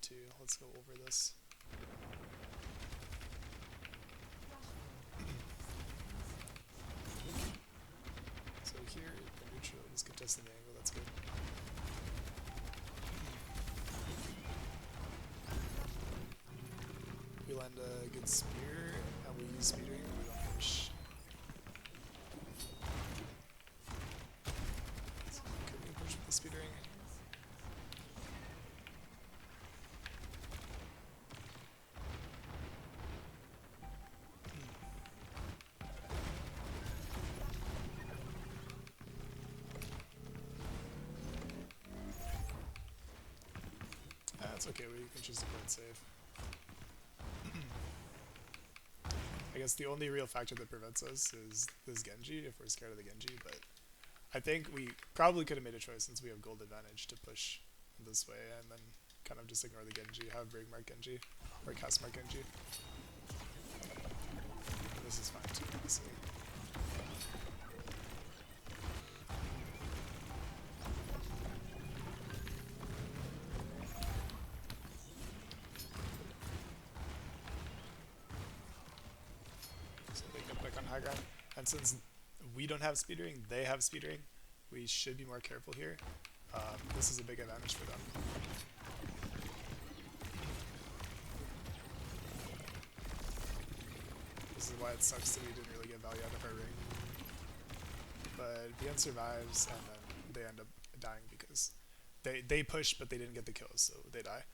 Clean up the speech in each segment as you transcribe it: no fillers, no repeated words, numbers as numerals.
too. Let's go over this. So here, the neutral is contesting the angle, that's good. We land a good spear, and we use speedering, and we don't push. So could we push with the speedering? That's okay, we can choose to play it safe. I guess the only real factor that prevents us is this Genji, if we're scared of the Genji, but I think we probably could have made a choice since we have gold advantage to push this way and then kind of just ignore the Genji, have Brig Mark Genji, or Cast Mark Genji. This is fine too, honestly. On high ground, and since we don't have speedering, they have speedering, we should be more careful here. This is a big advantage for them. This is why it sucks that we didn't really get value out of our ring. But VN survives, and then they end up dying because they push, but they didn't get the kills, so they die.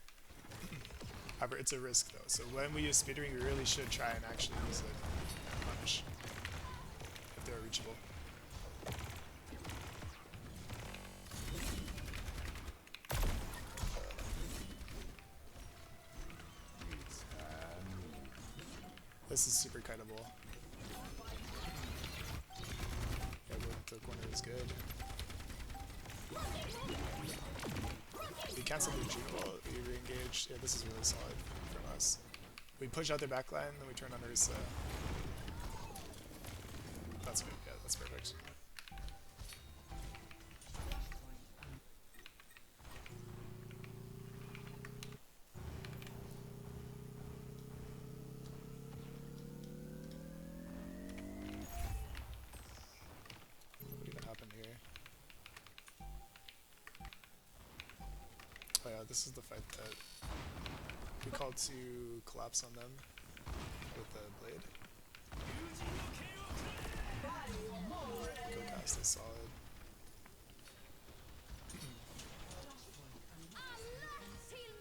However, it's a risk though, so when we use speedering, we really should try and actually use it. Punish if they're reachable. This is super kiteable. Yeah, the corner is good. We cancel the Juno, we re-engage. Yeah, this is really solid from us. We push out their backline, then we turn on Ursa. That's good, yeah, that's perfect. What even happened here? Oh yeah, this is the fight that we called to collapse on them with the blade. Go cast is solid.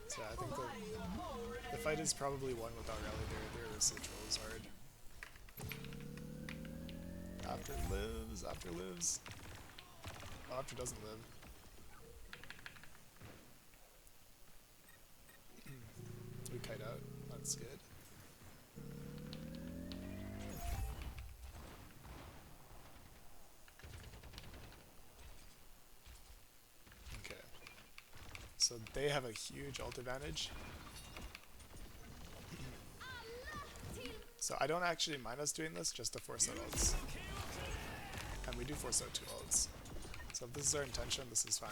So yeah, I think the fight is probably won without rally there. Their residual is hard. After lives, after lives. Oh, after doesn't live. We kite out, that's good. Okay. So they have a huge ult advantage. So I don't actually mind us doing this, just to force out ults. And we do force out 2 ults. So if this is our intention, this is fine.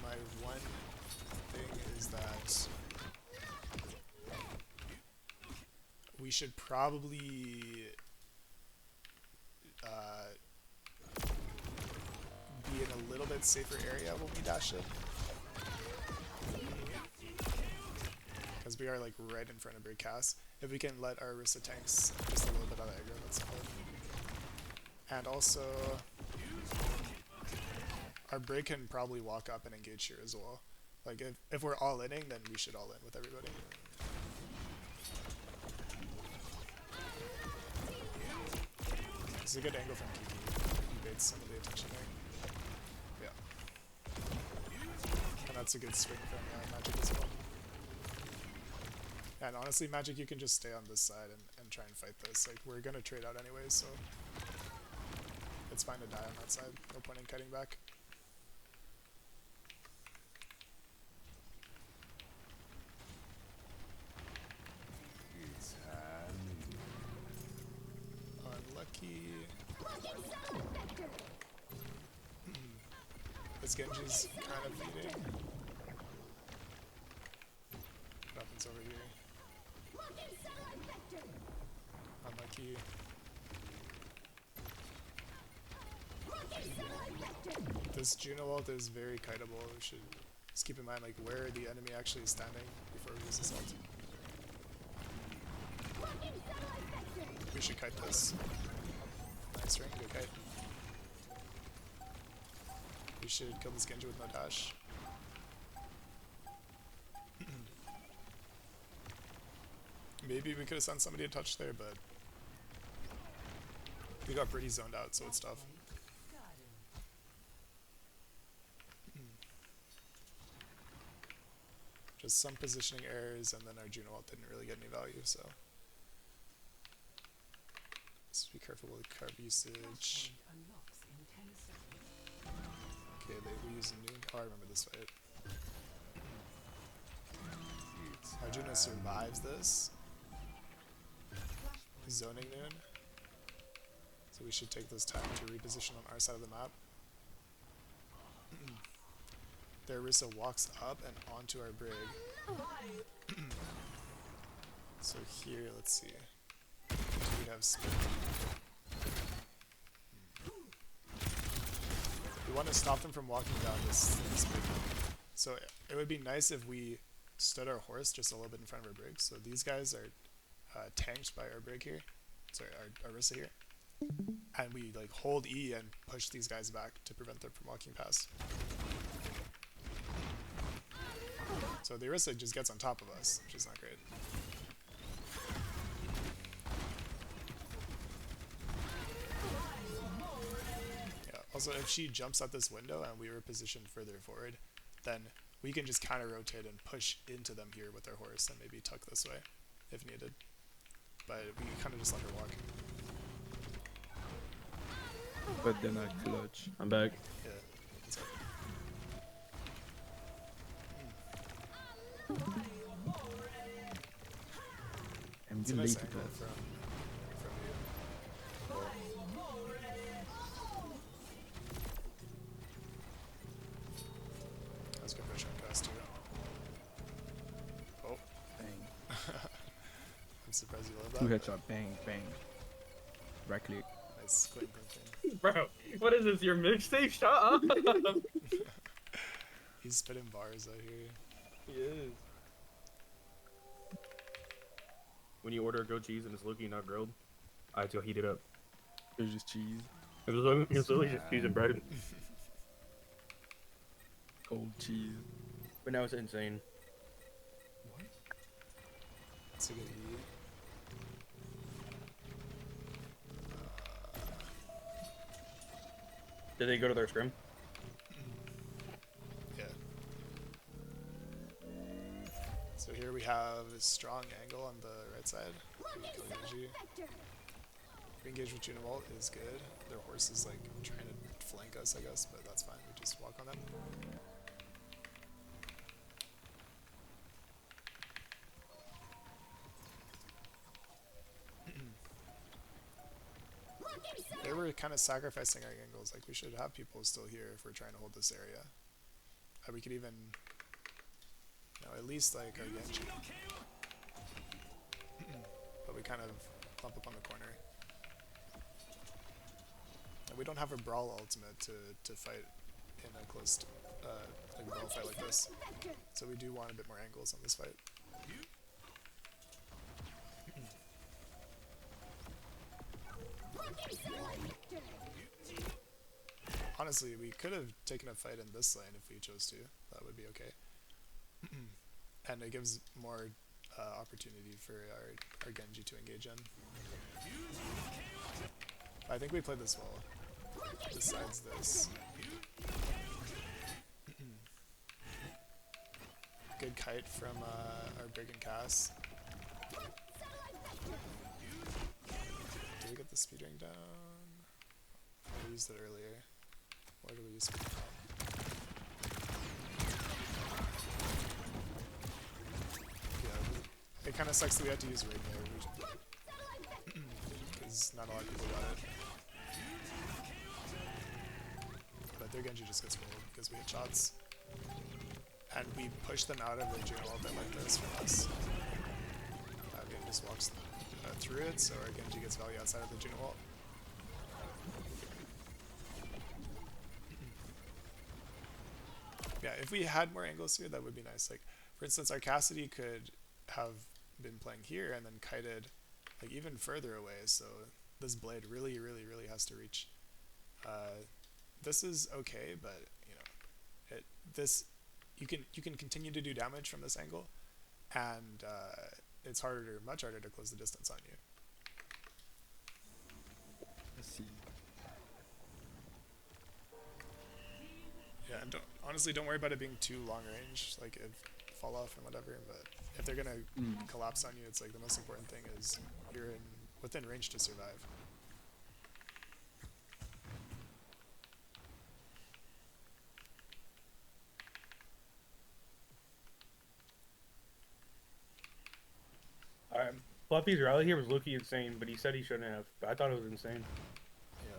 My one thing is that we should probably be in a little bit safer area when we dash it. Because we are like right in front of Brig Cast. If we can let our Orisa tanks just a little bit out of aggro, that's solid. And also, our Brig can probably walk up and engage here as well. Like if we're all inning, then we should all in with everybody. This is a good angle from Kiki. He baits some of the attention there. Yeah. And that's a good swing from Magic as well. And honestly, Magic, you can just stay on this side and try and fight this. Like, we're gonna trade out anyways, so it's fine to die on that side. No point in cutting back. Unlucky. This This Genji's kind of leading. Nothing's over here. Unlucky. This Juno ult is very kiteable. We should just keep in mind like where the enemy actually is standing before we use this ult. We should kite this. Nice ring, good kite. We should kill this Genji with no dash. Maybe we could have sent somebody to touch there, but we got pretty zoned out, so it's tough. Just some positioning errors, and then our Juno ult didn't really get any value, so. Just be careful with carb usage. Okay, we use a Noon. Oh, I remember this fight. Our Juno survives this. Zoning Noon. So we should take this time to reposition on our side of the map. Their Orisa walks up and onto our brig. So here, let's see. Do we have speed? We want to stop them from walking down this brig. So it would be nice if we stood our horse just a little bit in front of our brig. So these guys are tanked by our brig here. Sorry, our Orisa here. And we like hold E and push these guys back to prevent them from walking past. So the Orisa just gets on top of us, which is not great. Yeah, also if she jumps out this window and we were positioned further forward, then we can just counter rotate and push into them here with our horse and maybe tuck this way if needed. But we kind of just let her walk. But they're not clutch. I'm back. Yeah, let's go. I'm It's a nice late angle because from you. That was good push on cast too. Oh, bang. I'm surprised you love Two that. headshot, bang, bang. Right click. Nice, clean, clean, clean. Bro, what is this? Your mixtape? Shut up! He's spitting bars out here. He is. When you order a grilled cheese and it's looking not grilled, I have to heat it up. There's just cheese. It's literally just cheese and bread. Cold cheese. But now it's insane. What? It's a good E. Did they go to their scrim? Yeah. So here we have a strong angle on the right side. We kill Genji. Re-engage with Juno ult is good. Their horse is like trying to flank us, I guess, but that's fine. We just walk on them. They were kind of sacrificing our angles. Like we should have people still here if we're trying to hold this area. We could even, you know, at least like our Genji. But we kind of bump up on the corner. And we don't have a brawl ultimate to fight in a close like brawl fight like this. So we do want a bit more angles on this fight. Honestly, we could have taken a fight in this lane if we chose to. That would be okay. And it gives more opportunity for our Genji to engage in. I think we played this well. Besides this. Good kite from our Brig and Cass. Did we get the speed ring down? I used it earlier. Why do we use speed ring? Yeah, it kind of sucks that we had to use ring there, because not a lot of people got it. But their Genji just gets rolled because we hit shots. And we push them out of their Juno ult like this from us. Game just walks through it, so our Genji gets value outside of the Juno ult. Yeah, if we had more angles here, that would be nice. Like, for instance, our Cassidy could have been playing here and then kited like even further away, so this blade really has to reach. This is okay, but you know, you can continue to do damage from this angle, and it's much harder to close the distance on you. Let's see. Yeah, and honestly, don't worry about it being too long range, like if fall off and whatever. But if they're gonna collapse on you, it's like the most important thing is you're within range to survive. Fluffy's rally here was looking insane, but he said he shouldn't have. But I thought it was insane. Yeah.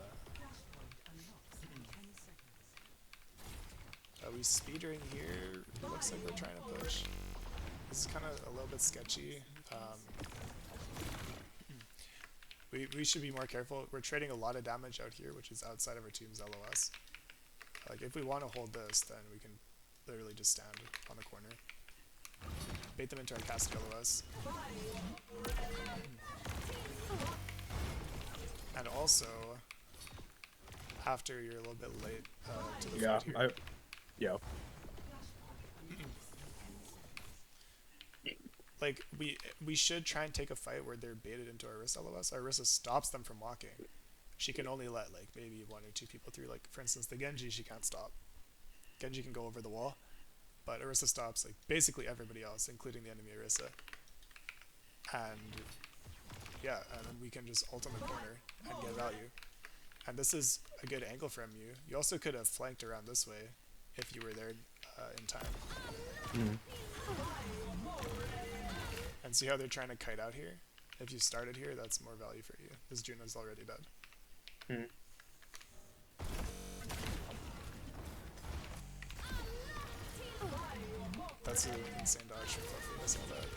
Are we speedering here? It looks like we're trying to push. This is kind of a little bit sketchy. We should be more careful. We're trading a lot of damage out here, which is outside of our team's LOS. Like, if we want to hold this, then we can literally just stand on the corner. Bait them into our cast LOS. And also, after you're a little bit late to the fight here. Yeah. Like, we should try and take a fight where they're baited into our Orisa LOS. Our Orisa stops them from walking. She can only let, like, maybe 1 or 2 people through. Like, for instance, the Genji, she can't stop. Genji can go over the wall, but Orisa stops, like, basically everybody else, including the enemy Orisa. And, yeah, and then we can just ult on the corner and get value. And this is a good angle from you. You also could have flanked around this way if you were there in time. And see how they're trying to kite out here? If you started here, that's more value for you. This Juno's already dead. That's an insane dodge from Fluffy, I saw that.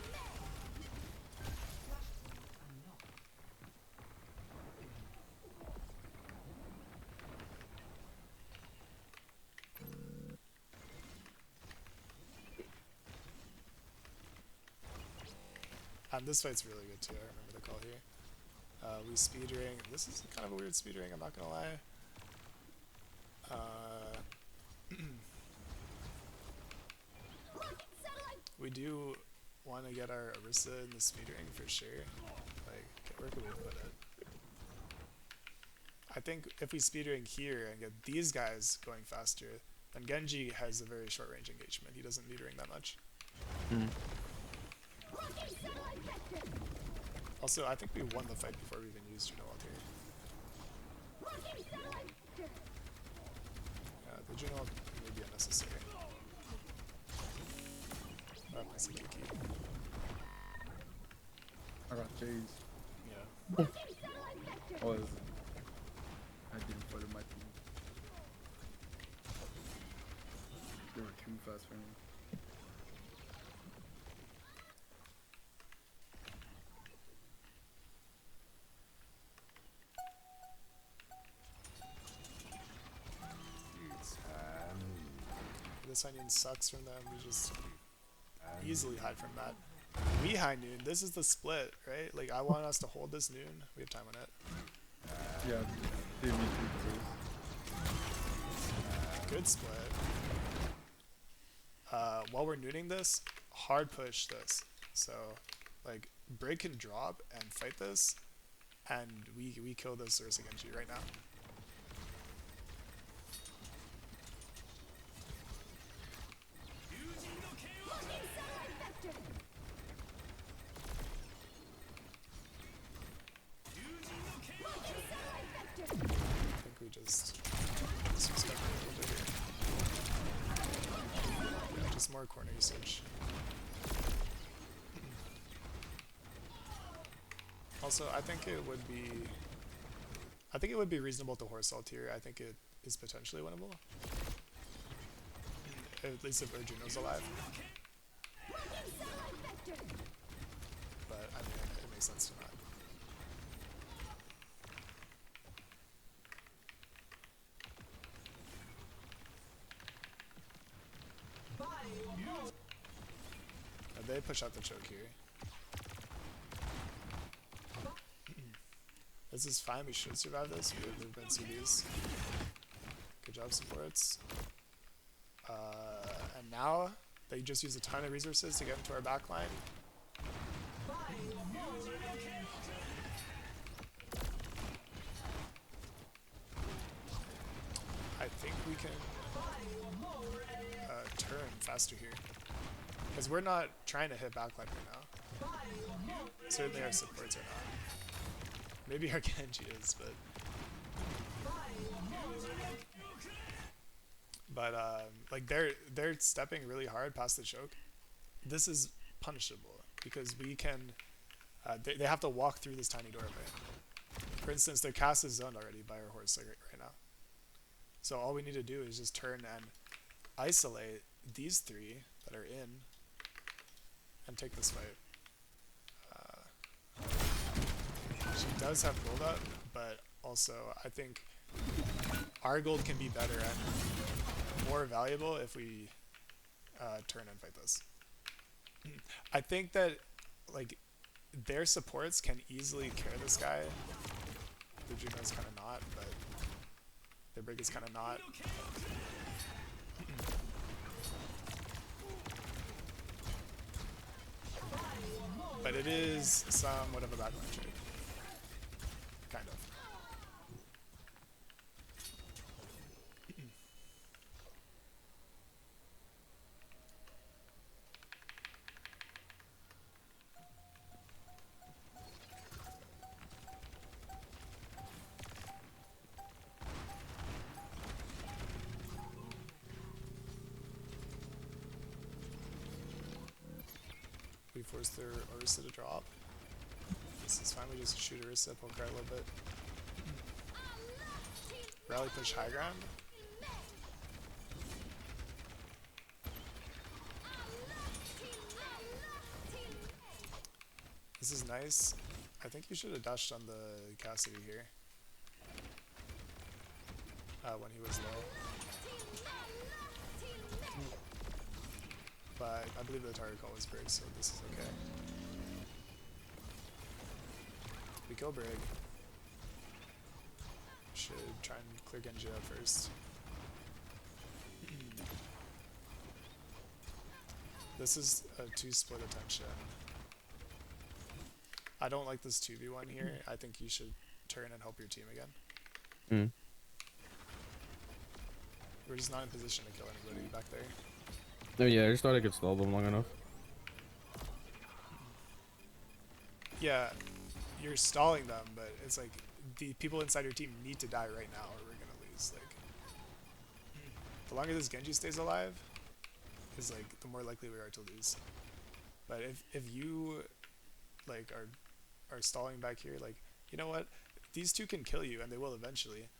And this fight's really good too, I remember the call here. We speedring. This is kind of a weird speedring, I'm not gonna lie. We do want to get our Orisa in the speedring for sure. Like, where can we put it? I think if we speedring here and get these guys going faster, then Genji has a very short range engagement. He doesn't metering that much. Also, I think we won the fight before we even used Juno ult here. Yeah, the Juno ult may be unnecessary. That's a Kiki. I got J's. Yeah. I didn't follow my team. They were too fast for me. This Onion sucks from them. We just easily hide from that. We high noon. This is the split, right? Like, I want us to hold this noon. We have time on it. Yeah, they need to Good split. While we're nooning this, hard push this. So, like, Brig can drop and fight this, and we kill this Ursa Genji right now. We just disrespect a little bit here. Yeah, just more corner usage. Also, I think I think it would be reasonable to horse ult here. I think it is potentially winnable. At least if Arjuno's alive. But I mean, it makes sense to not. They push out the choke here. This is fine, we should survive this. We have movement CDs. Good job, supports. And now, they just use a ton of resources to get into our backline. I think we can turn faster here. Because we're not trying to hit backline right now. Certainly our supports are not. Maybe our Genji is, but like they're stepping really hard past the choke. This is punishable because we can. They have to walk through this tiny doorway. For instance, their cast is zoned already by our horse like right now. So all we need to do is just turn and isolate these three that are in and take this fight. She does have gold up, but also I think our gold can be better and more valuable if we turn and fight this. I think that like their supports can easily carry this guy. The Juno's kind of not, but their Brig is kind of not. But it is somewhat of a backline trade. Kind of. We force their Orisa to drop. This is fine, we just shoot Orisa, poke her a little bit. Rally push high ground. This is nice. I think you should have dashed on the Cassidy here. When he was low. But I believe the target call was Brig, so this is okay. We kill Brig. Should try and clear Genji out first. This is a 2 split attention. I don't like this 2v1 here. I think you should turn and help your team again. We're just not in position to kill anybody back there. No, yeah, I just thought I could stall them long enough. Yeah, you're stalling them, but it's like the people inside your team need to die right now or we're gonna lose. Like, the longer this Genji stays alive, is like the more likely we are to lose. But if you like are stalling back here, like, you know what? These two can kill you and they will eventually.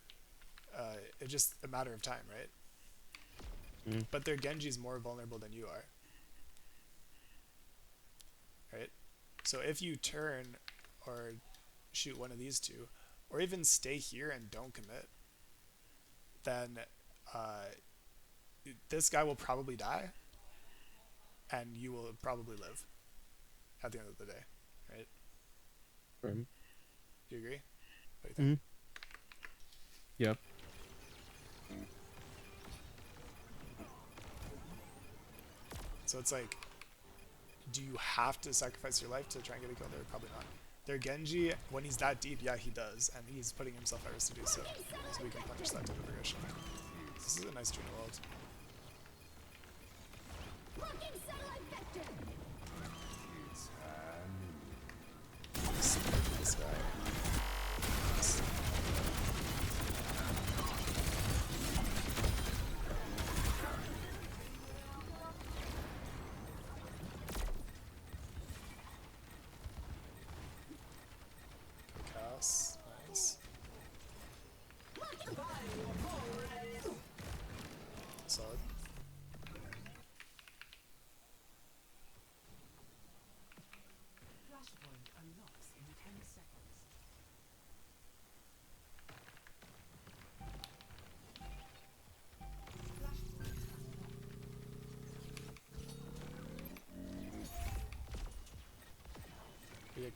It's just a matter of time, right? But their Genji is more vulnerable than you are. Right? So if you turn or shoot one of these two, or even stay here and don't commit, then this guy will probably die, and you will probably live at the end of the day, right? Do you agree? What do you think? Yeah. So it's like, do you have to sacrifice your life to try and get a kill there? Probably not. Their Genji, when he's that deep, yeah, he does, and he's putting himself at risk to do so, so we can punish that type of aggression. This is a nice Juno ult. Support this guy. Nice.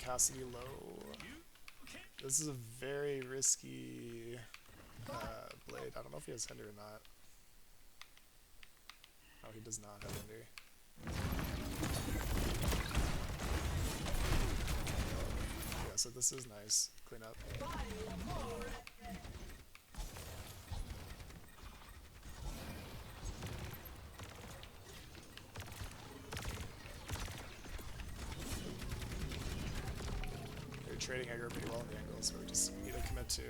Cassidy low. This is a very risky blade. I don't know if he has hinder or not. No, he does not have hinder. Yeah, so this is nice. Clean up. They're trading aggro pretty well in the angles, so we just need to commit to,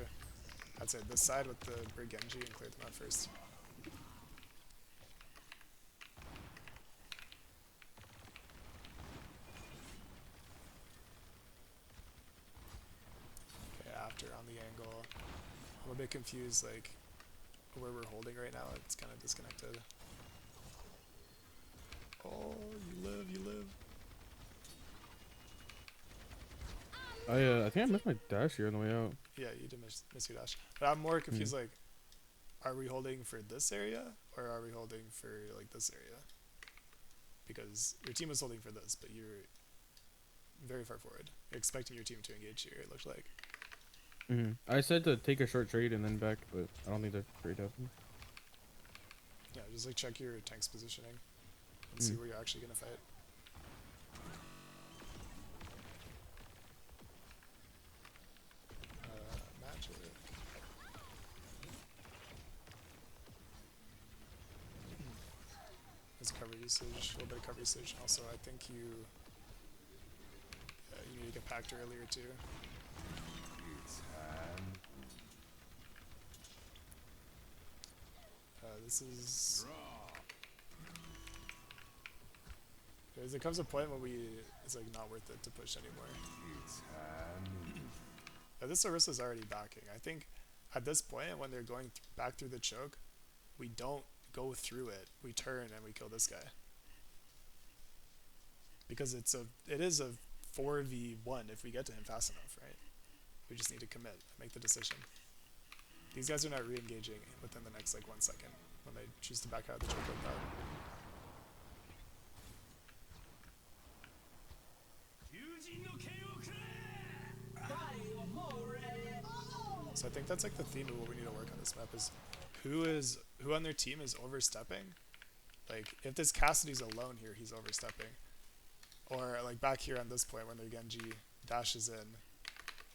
I'd say, this side with the Brig Genji and clear them out first. After on the angle. I'm a bit confused, like, where we're holding right now. It's kind of disconnected. Oh, you live, you live. I think I missed my dash here on the way out. Yeah, you did miss your dash. But I'm more confused, like, are we holding for this area, or are we holding for, like, this area? Because your team was holding for this, but you're very far forward. You're expecting your team to engage here, it looked like. I said to take a short trade and then back, but I don't think that trade happened. Yeah, just like check your tank's positioning and see where you're actually gonna fight. Magic. There's cover usage, a little bit of cover usage. Also, I think you need to get packed earlier too. This is. There comes a point when it's like not worth it to push anymore. This Orisa is already backing. I think at this point, when they're going back through the choke, we don't go through it. We turn and we kill this guy. Because it is a 4v1 if we get to him fast enough, right? We just need to commit, make the decision. These guys are not re-engaging within the next like 1 second when they choose to back out of the choke like that. So I think that's like the theme of what we need to work on this map is who on their team is overstepping. Like if this Cassidy's alone here, he's overstepping. Or like back here on this point when their Genji dashes in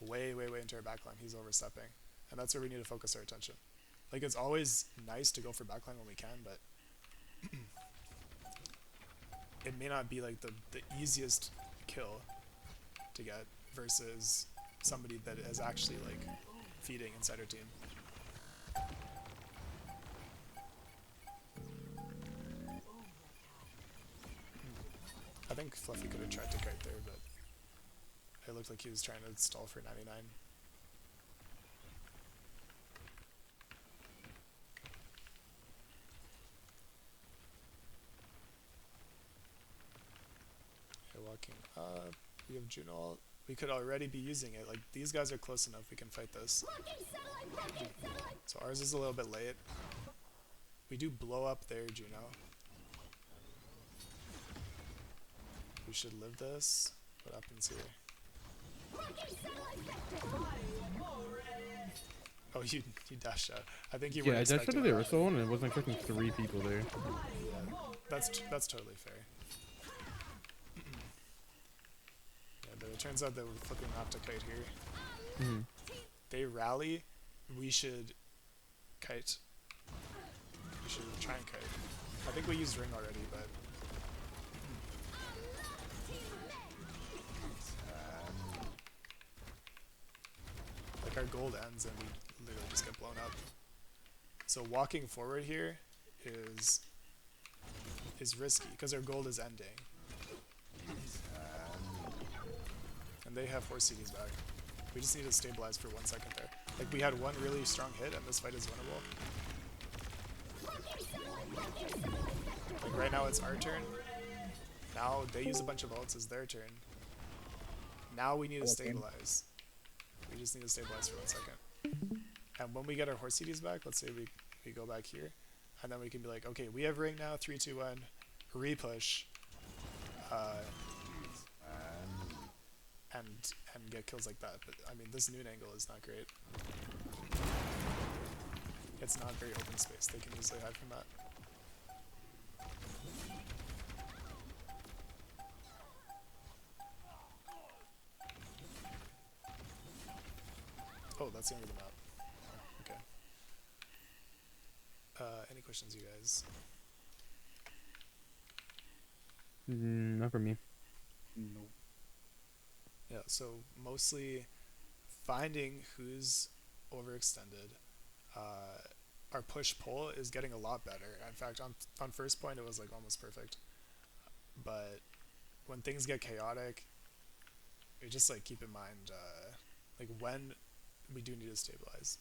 way into our backline, he's overstepping. And that's where we need to focus our attention. Like it's always nice to go for backline when we can, but it may not be like the easiest kill to get versus somebody that is actually like feeding inside our team. I think Fluffy could have tried to kite there, but it looked like he was trying to stall for 99. Okay, walking up. We have Juno. We could already be using it. Like, these guys are close enough. We can fight this. So ours is a little bit late. We do blow up there, Juno. We should live this. What happens here? Oh, you dashed out. I think you were. Yeah, I dashed out expecting of the that. Orisa one and I wasn't expecting 3 people there. Yeah, that's totally fair. Yeah, but it turns out that we're flipping have to kite here. They rally. We should kite. We should try and kite. I think we used ring already, but. Like our gold ends and we literally just get blown up. So walking forward here is risky because our gold is ending. And they have 4 CDs back. We just need to stabilize for 1 second there. Like we had one really strong hit and this fight is winnable. Like right now it's our turn. Now they use a bunch of ults, it's their turn. Now we need to stabilize. We just need to stabilize for 1 second. And when we get our horse CDs back, let's say we go back here, and then we can be like, okay, we have ring now, 3, 2, 1, repush. and get kills like that. But I mean, this noon angle is not great. It's not very open space. They can easily hide from that. Oh, that's the end of the map. Okay. Any questions, you guys? Not for me. Nope. Yeah, so mostly finding who's overextended. Our push-pull is getting a lot better. In fact, on first point, it was like almost perfect. But when things get chaotic, you just like keep in mind like when we do need to stabilize.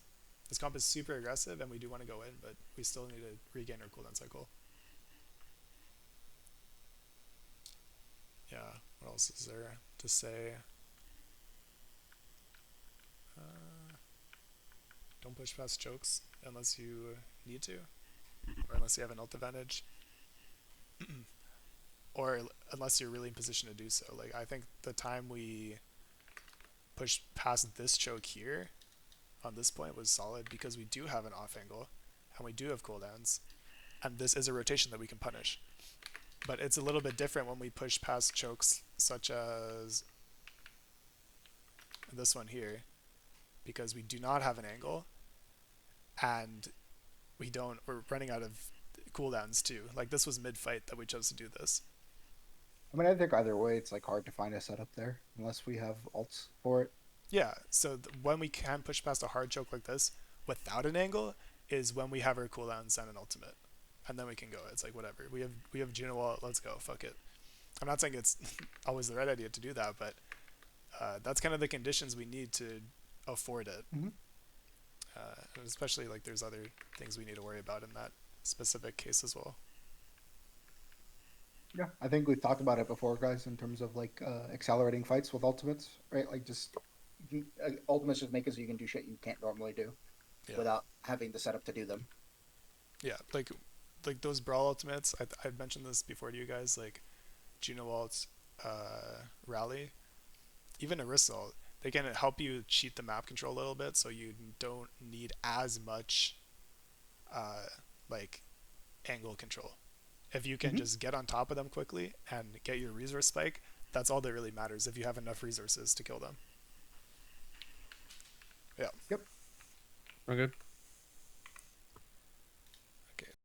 This comp is super aggressive and we do want to go in, but we still need to regain our cooldown cycle. Yeah, what else is there to say? Don't push past chokes unless you need to, or unless you have an ult advantage, or unless you're really in position to do so. Like, I think the time we pushed past this choke here on this point was solid because we do have an off angle and we do have cooldowns, and this is a rotation that we can punish. But it's a little bit different when we push past chokes such as this one here, because we do not have an angle and we're running out of cooldowns too. Like, this was mid-fight that we chose to do this. I mean, I think either way, it's like hard to find a setup there unless we have ults for it. Yeah, so when we can push past a hard choke like this without an angle is when we have our cooldowns and an ultimate, and then we can go. It's like, whatever. We have Juno wall. Let's go. Fuck it. I'm not saying it's always the right idea to do that, but that's kind of the conditions we need to afford it. Mm-hmm. And especially like there's other things we need to worry about in that specific case as well. Yeah, I think we've talked about it before, guys, in terms of like accelerating fights with ultimates, right? Like just ultimates just make it so you can do shit you can't normally do without having the setup to do them. Yeah, like those brawl ultimates. I've mentioned this before to you guys. Like Juno ults, Rally, even Orisa ult. They can help you cheat the map control a little bit, so you don't need as much like angle control. If you can just get on top of them quickly and get your resource spike, that's all that really matters if you have enough resources to kill them. Yeah. Yep. Okay.